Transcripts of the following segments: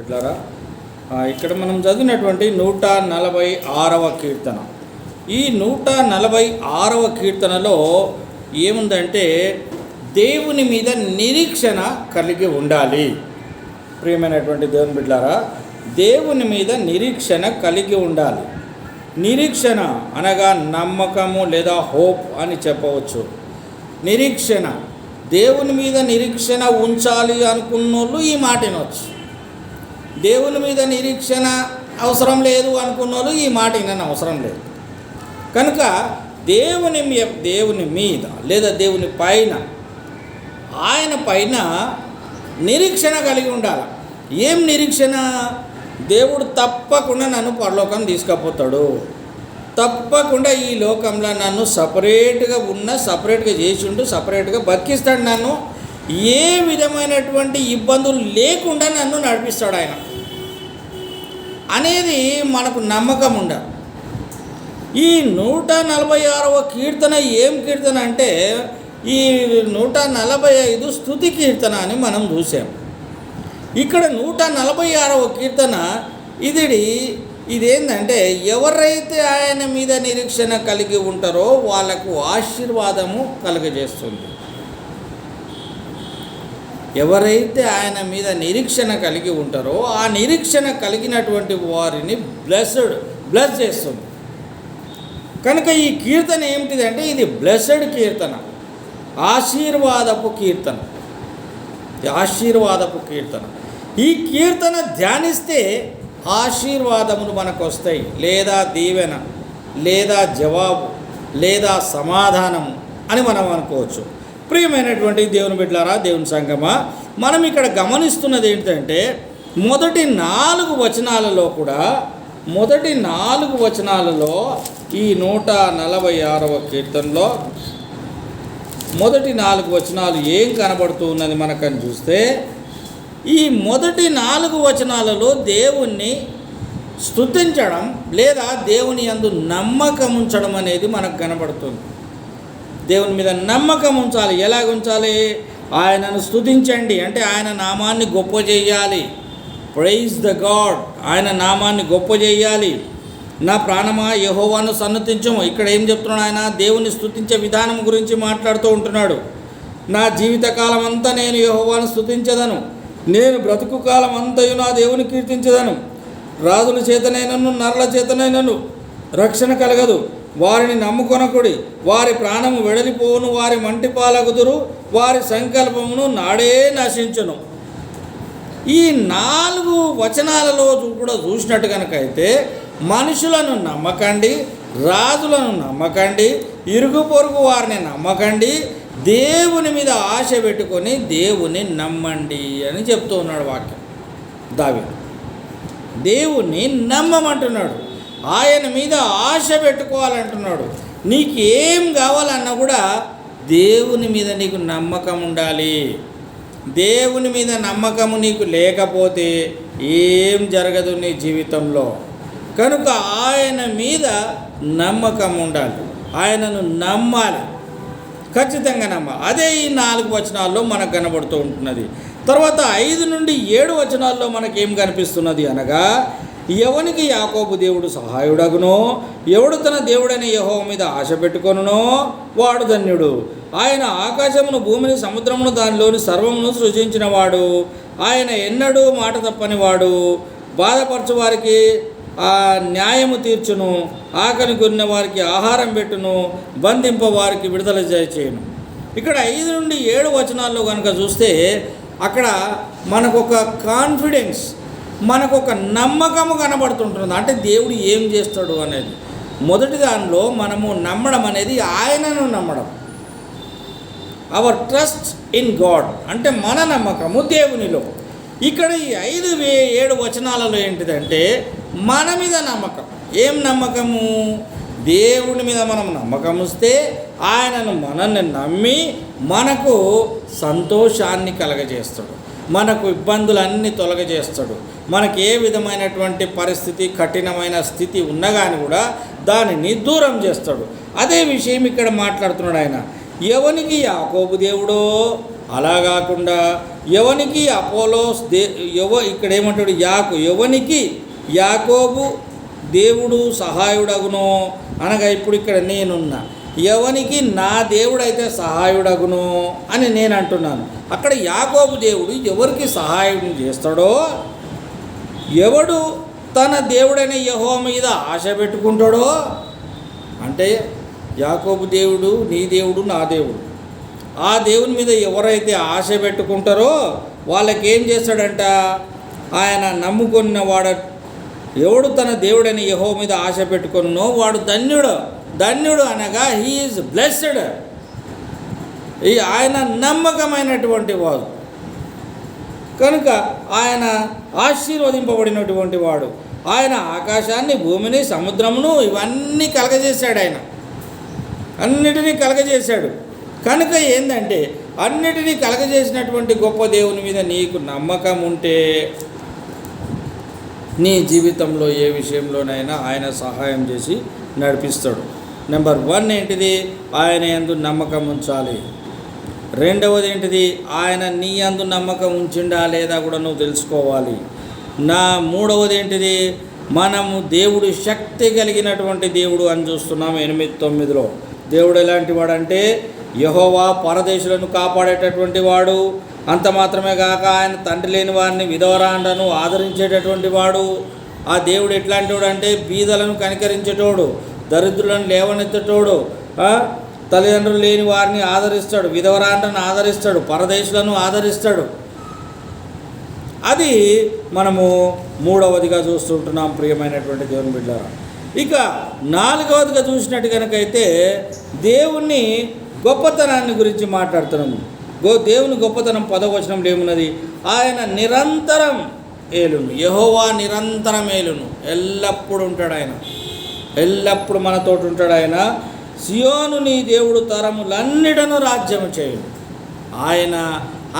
బిడ్డలారా, ఇక్కడ మనం చదివినటువంటి 146వ కీర్తన. ఈ 146వ కీర్తనలో ఏముందంటే దేవుని మీద నిరీక్షణ కలిగి ఉండాలి. ప్రియమైనటువంటి దేవుని బిడ్డలారా, దేవుని మీద నిరీక్షణ కలిగి ఉండాలి. నిరీక్షణ అనగా నమ్మకము లేదా హోప్ అని చెప్పవచ్చు. నిరీక్షణ, దేవుని మీద నిరీక్షణ ఉంచాలి అనుకున్నోళ్ళు ఈ మాట వినవచ్చు. దేవుని మీద నిరీక్షణ అవసరం లేదు అనుకున్నోళ్ళు ఈ మాట వినని అవసరం లేదు. కనుక దేవుని మీద లేదా దేవుని పైన, ఆయన పైన నిరీక్షణ కలిగి ఉండాలి. ఏం నిరీక్షణ? దేవుడు తప్పకుండా నన్ను పరలోకం తీసుకుపోతాడు, తప్పకుండా ఈ లోకంలో నన్ను సపరేట్గా చేసిండు, సపరేట్గా బతికిస్తాడు, నన్ను ఏ విధమైనటువంటి ఇబ్బందులు లేకుండా నన్ను నడిపిస్తాడు ఆయన అనేది మనకు నమ్మకం ఉండాలి. ఈ 146వ కీర్తన ఏం కీర్తన అంటే ఈ 145 స్తుతి కీర్తన అని మనం చూసాం. ఇక్కడ 146వ కీర్తన ఇదేంటంటే ఎవరైతే ఆయన మీద నిరీక్షణ కలిగి ఉంటారో వాళ్ళకు ఆశీర్వాదము కలుగజేస్తుంది. ఎవరైతే ఆయన మీద నిరీక్షణ కలిగి ఉంటారో ఆ నిరీక్షణ కలిగినటువంటి వారిని బ్లెస్ చేస్తుంది. కనుక ఈ కీర్తన ఏమిటిదంటే ఇది బ్లెస్డ్ కీర్తన, ఆశీర్వాదపు కీర్తన. ఈ కీర్తన ధ్యానిస్తే ఆశీర్వాదములు మనకు వస్తాయి, లేదా దీవెన, లేదా జవాబు, లేదా సమాధానము అని మనం అనుకోవచ్చు. ప్రియమైనటువంటి దేవుని బిడ్డలారా, దేవుని సంగమా, మనం ఇక్కడ గమనిస్తున్నది ఏంటంటే మొదటి 4 వచనాలలో ఈ 146వ కీర్తనలో మొదటి 4 వచనాలు ఏం కనబడుతూ ఉన్నది మనకని చూస్తే, ఈ మొదటి 4 వచనాలలో దేవుణ్ణి స్తుతించడం లేదా దేవుని యందు నమ్మకం ఉంచడం అనేది మనకు కనబడుతుంది. దేవుని మీద నమ్మకం ఉంచాలి. ఎలాగ ఉంచాలి? ఆయనను స్తుతించండి అంటే ఆయన నామాన్ని గొప్ప చేయాలి. ప్రైజ్ ద గాడ్, ఆయన నామాన్ని గొప్ప చేయాలి. నా ప్రాణమా యెహోవాను సన్నతించము. ఇక్కడ ఏం చెప్తున్నాడు? ఆయన దేవుని స్తుతించే విధానం గురించి మాట్లాడుతూ ఉంటున్నాడు. నా జీవితకాలం అంతా నేను యెహోవాను స్తుతించదను, నేను బ్రతుకు కాలం అంతయు నా దేవుని కీర్తించదను. రాజుల చేతనైనను నరుల చేతనైనను రక్షణ కలగదు. వారిని నమ్ముకొనకుడి, వారి ప్రాణము వెడలిపోవును, వారి మంటి పాలగుదురు, వారి సంకల్పమును నాడే నశించును. ఈ 4 వచనాలలో కూడా చూసినట్టు కనుకైతే మనుషులను నమ్మకండి, రాజులను నమ్మకండి, ఇరుగు పొరుగు వారిని నమ్మకండి, దేవుని మీద ఆశ పెట్టుకొని దేవుని నమ్మండి అని చెప్తూ ఉన్నాడు వాక్యం. దావీదు దేవుణ్ణి నమ్మమంటున్నాడు, ఆయన మీద ఆశ పెట్టుకోవాలంటున్నాడు. నీకు ఏం కావాలన్నా కూడా దేవుని మీద నీకు నమ్మకం ఉండాలి. దేవుని మీద నమ్మకము నీకు లేకపోతే ఏం జరగదు నీ జీవితంలో. కనుక ఆయన మీద నమ్మకం ఉండాలి, ఆయనను నమ్మాలి, ఖచ్చితంగా నమ్మాలి. అదే ఈ 4 వచనాల్లో మనకు కనబడుతూ ఉంటున్నది. తర్వాత 5 నుండి 7 వచనాల్లో మనకేం కనిపిస్తున్నది అనగా, ఎవనికి యాకోబు దేవుడు సహాయుడగునో, ఎవడు తన దేవుడైన యెహోవా మీద ఆశ పెట్టుకొనునో వాడు ధన్యుడు. ఆయన ఆకాశమును, భూమిని, సముద్రమును, దానిలోని సర్వమును సృజించినవాడు. ఆయన ఎన్నడూ మాట తప్పనివాడు. బాధపరచు వారికి న్యాయము తీర్చును, ఆకలి కొన్న వారికి ఆహారం పెట్టును, బంధింప వారికి విడుదల చేయను. ఇక్కడ 5 నుండి 7 వచనాల్లో కనుక చూస్తే అక్కడ మనకొక కాన్ఫిడెన్స్, మనకొక నమ్మకము కనబడుతుంటుంది. అంటే దేవుడు ఏం చేస్తాడు అనేది. మొదటి దానిలో మనము నమ్మడం అనేది ఆయనను నమ్మడం, అవర్ ట్రస్ట్ ఇన్ గాడ్, అంటే మన నమ్మకము దేవునిలో. ఇక్కడ ఈ 5-7 వచనాలలో ఏంటిదంటే మన మీద నమ్మకం. ఏం నమ్మకము? దేవుని మీద మనం నమ్మకం వస్తే ఆయనను మనల్ని నమ్మి మనకు సంతోషాన్ని కలగజేస్తాడు, మనకు ఇబ్బందులన్నీ తొలగజేస్తాడు. మనకు ఏ విధమైనటువంటి పరిస్థితి, కఠినమైన స్థితి ఉన్నా కానీ కూడా దానిని దూరం చేస్తాడు. అదే విషయం ఇక్కడ మాట్లాడుతున్నాడు ఆయన. ఎవనికి యాకోబు దేవుడో అలా కాకుండా ఎవనికి అపోలోస్ ఇక్కడ ఏమంటాడు, ఎవనికి యాకోబు దేవుడు సహాయుడగునో అనగా ఇప్పుడు ఇక్కడ నేనున్నా, ఎవనికి నా దేవుడైతే సహాయుడగును అని నేను అంటున్నాను. అక్కడ యాకోబు దేవుడు ఎవరికి సహాయం చేస్తాడో, ఎవడు తన దేవుడైన యెహోవా మీద ఆశ పెట్టుకుంటాడో, అంటే యాకోబు దేవుడు నీ దేవుడు నా దేవుడు, ఆ దేవుని మీద ఎవరైతే ఆశ పెట్టుకుంటారో వాళ్ళకేం చేస్తాడంట, ఆయన నమ్ముకున్న ఎవడు తన దేవుడైన యెహోవా మీద ఆశ పెట్టుకున్నో వాడు ధన్యుడు అనగా హీ ఈజ్ బ్లెస్డ్. ఆయన నమ్మకమైనటువంటి వాడు కనుక ఆయన ఆశీర్వదింపబడినటువంటి వాడు. ఆయన ఆకాశాన్ని, భూమిని, సముద్రమును ఇవన్నీ కలగజేశాడు. ఆయన అన్నిటినీ కలగజేశాడు. కనుక ఏంటంటే అన్నిటినీ కలగజేసినటువంటి గొప్ప దేవుని మీద నీకు నమ్మకం ఉంటే నీ జీవితంలో ఏ విషయంలోనైనా ఆయన సహాయం చేసి నడిపిస్తాడు. నెంబర్ 1 ఏంటిది, ఆయన యందు నమ్మకం ఉంచాలి. రెండవది ఏంటిది, ఆయన నీ యందు నమ్మకం ఉంచిండా లేదా కూడా నువ్వు తెలుసుకోవాలి. మూడవది ఏంటిది, మనము దేవుడు శక్తి కలిగినటువంటి దేవుడు అని చూస్తున్నాం 8:9లో. దేవుడు ఎలాంటి వాడంటే యెహోవా పరదేశులను కాపాడేటటువంటి వాడు. అంత మాత్రమే కాక ఆయన తండ్రి లేని వారిని, విధవరాండ్రను ఆదరించేటటువంటి వాడు. ఆ దేవుడు ఎట్లాంటి వాడు అంటే బీదలను కనికరించేటోడు, దరిద్రులను లేవనెత్తేటోడు, తల్లిదండ్రులు లేని వారిని ఆదరిస్తాడు, విధవరాండ్రను ఆదరిస్తాడు, పరదేశులను ఆదరిస్తాడు. అది మనము మూడవదిగా చూస్తుంటున్నాం ప్రియమైనటువంటి దేవుని బిడ్డలారా. ఇక నాలుగవదిగా చూసినట్టు కనుకైతే దేవుని గొప్పతనాన్ని గురించి మాట్లాడుతున్నాము. దేవుని గొప్పతనం 10వ వచనంలో ఏమున్నది, ఆయన నిరంతరం ఏలును. యెహోవా నిరంతరం ఏలును, ఎల్లప్పుడూ ఉంటాడు. ఆయన ఎల్లప్పుడు మనతోటి ఉంటాడు. ఆయన సియోను నీ దేవుడు తరములన్నిటను రాజ్యము చేయును. ఆయన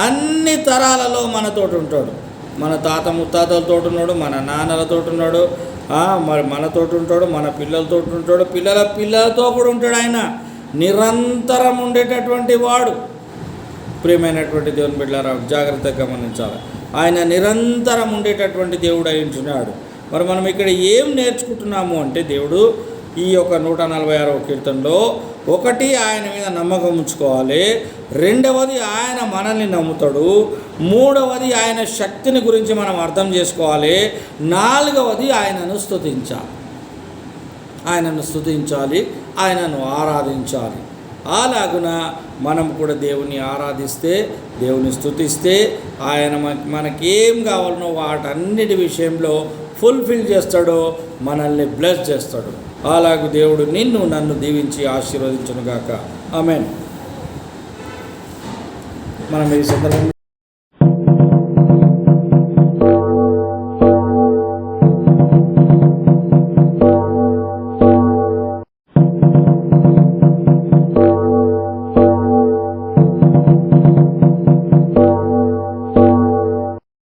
అన్ని తరాలలో మనతోటి ఉంటాడు. మన తాత ముత్తాతలతో ఉన్నాడు, మన నాన్నలతో ఉన్నాడు, మరి మనతోటి ఉంటాడు, మన పిల్లలతో ఉంటాడు, పిల్లలతో కూడా ఉంటాడు. ఆయన నిరంతరం ఉండేటటువంటి వాడు. ప్రియమైనటువంటి దేవుని బిడ్డలారా, జాగ్రత్తగా గమనించాలి. ఆయన నిరంతరం ఉండేటటువంటి దేవుడు అయి ఉంటున్నాడు. మరి మనం ఇక్కడ ఏం నేర్చుకుంటున్నాము అంటే, దేవుడు ఈ యొక్క 146వ కీర్తనలో ఒకటి ఆయన మీద నమ్మకం ఉంచుకోవాలి, రెండవది ఆయన మనల్ని నమ్ముతాడు, మూడవది ఆయన శక్తిని గురించి మనం అర్థం చేసుకోవాలి, నాలుగవది ఆయనను స్తుతించాలి, ఆయనను ఆరాధించాలి. అలాగున మనం కూడా దేవుని ఆరాధిస్తే, దేవుని స్తుతిస్తే ఆయన మనకేం కావాలనో వాటన్నిటి విషయంలో ఫుల్ఫిల్ చేస్తాడో, మనల్ని బ్లెస్ చేస్తాడు. అలాగే దేవుడు నన్ను దీవించి ఆశీర్వదించునుగాక. ఆమేన్. మనం ఈ సందర్భంగా